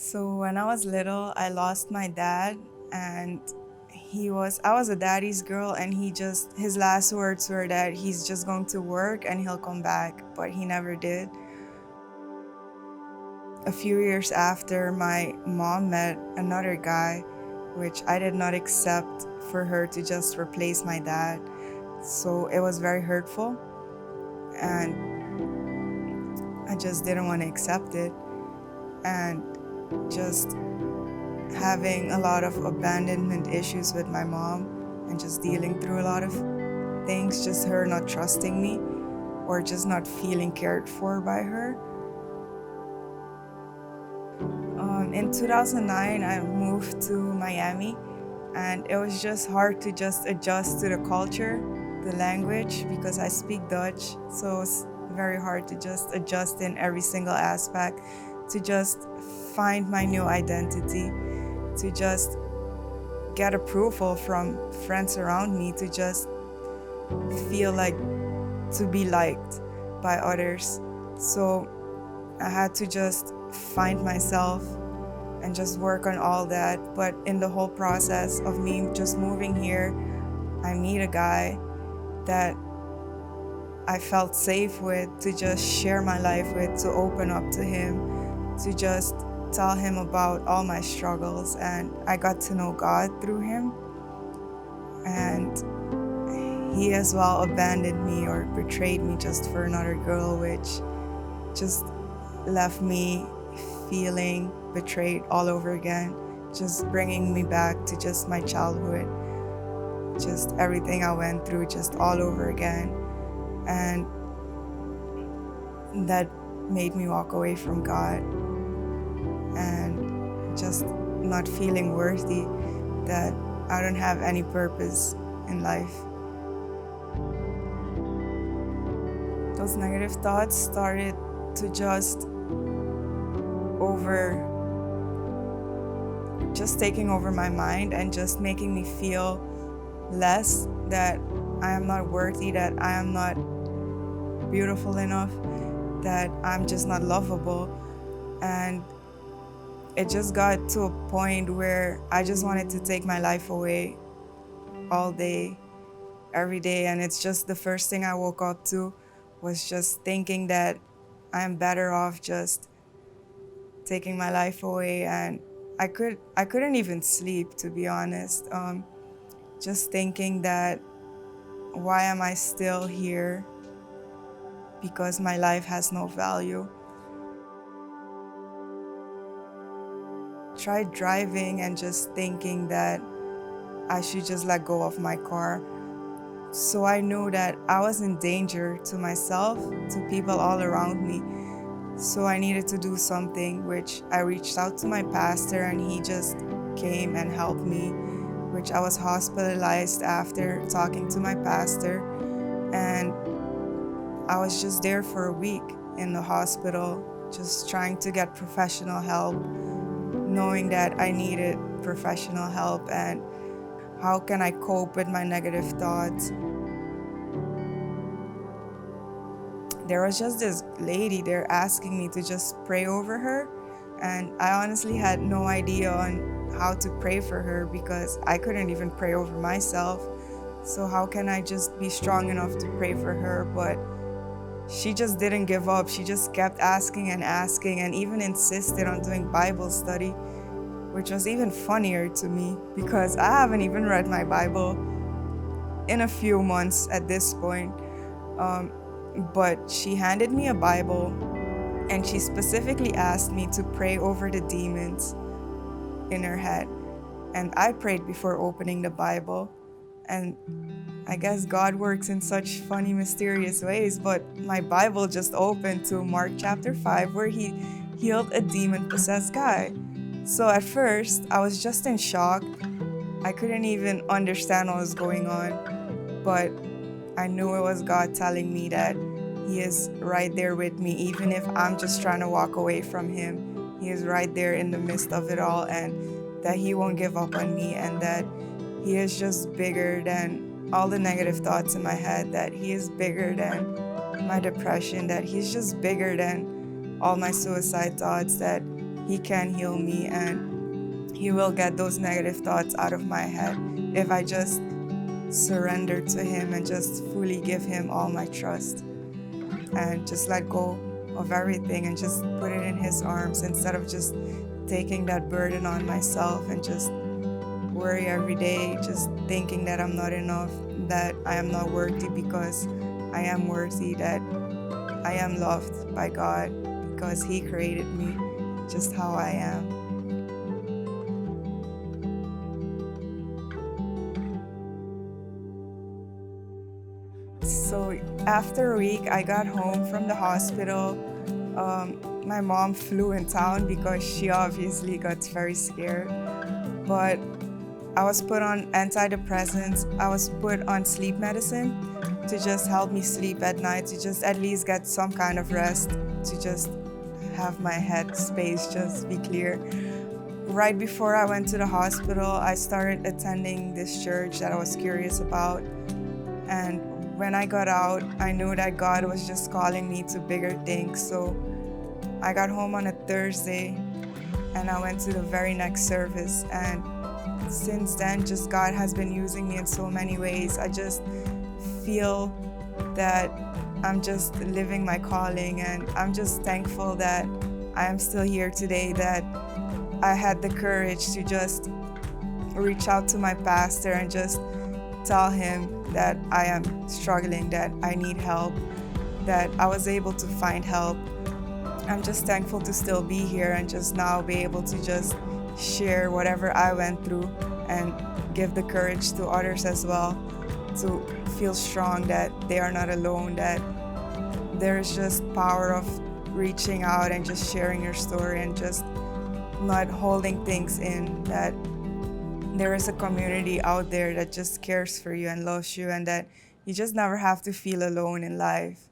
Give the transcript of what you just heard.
So when I was little, I lost my dad, and I was a daddy's girl, and his last words were that he's just going to work and he'll come back, but he never did. A few years after, my mom met another guy, which I did not accept for her to just replace my dad. So it was very hurtful, and I just didn't want to accept it. And just having a lot of abandonment issues with my mom and just dealing through a lot of things, just her not trusting me or just not feeling cared for by her. In 2009, I moved to Miami, and it was just hard to just adjust to the culture, the language, because I speak Dutch, so it's very hard to just adjust in every single aspect, to just find my new identity, to just get approval from friends around me, to just feel like to be liked by others. So I had to just find myself and just work on all that. But in the whole process of me just moving here, I meet a guy that I felt safe with, to just share my life with, to open up to him, to just tell him about all my struggles. And I got to know God through him. And he as well abandoned me or betrayed me just for another girl, which just left me feeling betrayed all over again, just bringing me back to just my childhood, just everything I went through just all over again. And that made me walk away from God and just not feeling worthy, that I don't have any purpose in life. Those negative thoughts started to just taking over my mind and just making me feel less, that I am not worthy, that I am not beautiful enough, that I'm just not lovable. And it just got to a point where I just wanted to take my life away all day, every day. And it's just the first thing I woke up to was just thinking that I'm better off just taking my life away. And I couldn't even sleep, to be honest. Just thinking that, why am I still here? Because my life has no value. Tried driving and just thinking that I should just let go of my car. So I knew that I was in danger to myself, to people all around me. So I needed to do something, which I reached out to my pastor, and he just came and helped me, which I was hospitalized after talking to my pastor. And I was just there for a week in the hospital, just trying to get professional help, knowing that I needed professional help, and how can I cope with my negative thoughts. There was just this lady there asking me to just pray over her, and I honestly had no idea on how to pray for her, because I couldn't even pray over myself. So how can I just be strong enough to pray for her? But she just didn't give up. She just kept asking and even insisted on doing Bible study, which was even funnier to me, because I haven't even read my Bible in a few months at this point. But she handed me a Bible, and she specifically asked me to pray over the demons in her head. And I prayed before opening the Bible. And I guess God works in such funny, mysterious ways, but my Bible just opened to Mark chapter 5, where he healed a demon-possessed guy. So at first, I was just in shock. I couldn't even understand what was going on, but I knew it was God telling me that He is right there with me, even if I'm just trying to walk away from Him. He is right there in the midst of it all, and that He won't give up on me, and that He is just bigger than all the negative thoughts in my head, that He is bigger than my depression, that He's just bigger than all my suicide thoughts, that He can heal me, and He will get those negative thoughts out of my head if I just surrender to Him and just fully give Him all my trust and just let go of everything and just put it in His arms instead of just taking that burden on myself and just worry every day, just thinking that I'm not enough, that I am not worthy, because I am worthy, that I am loved by God because He created me just how I am. So after a week, I got home from the hospital. My mom flew in town because she obviously got very scared. But I was put on antidepressants. I was put on sleep medicine to just help me sleep at night, to just at least get some kind of rest, to just have my head space just be clear. Right before I went to the hospital, I started attending this church that I was curious about. And when I got out, I knew that God was just calling me to bigger things. So I got home on a Thursday and I went to the very next service. And since then, just God has been using me in so many ways. I just feel that I'm just living my calling, and I'm just thankful that I am still here today, that I had the courage to just reach out to my pastor and just tell him that I am struggling, that I need help, that I was able to find help. I'm just thankful to still be here and just now be able to just share whatever I went through and give the courage to others as well to feel strong, that they are not alone, that there's just power of reaching out and just sharing your story and just not holding things in, that there is a community out there that just cares for you and loves you, and that you just never have to feel alone in life.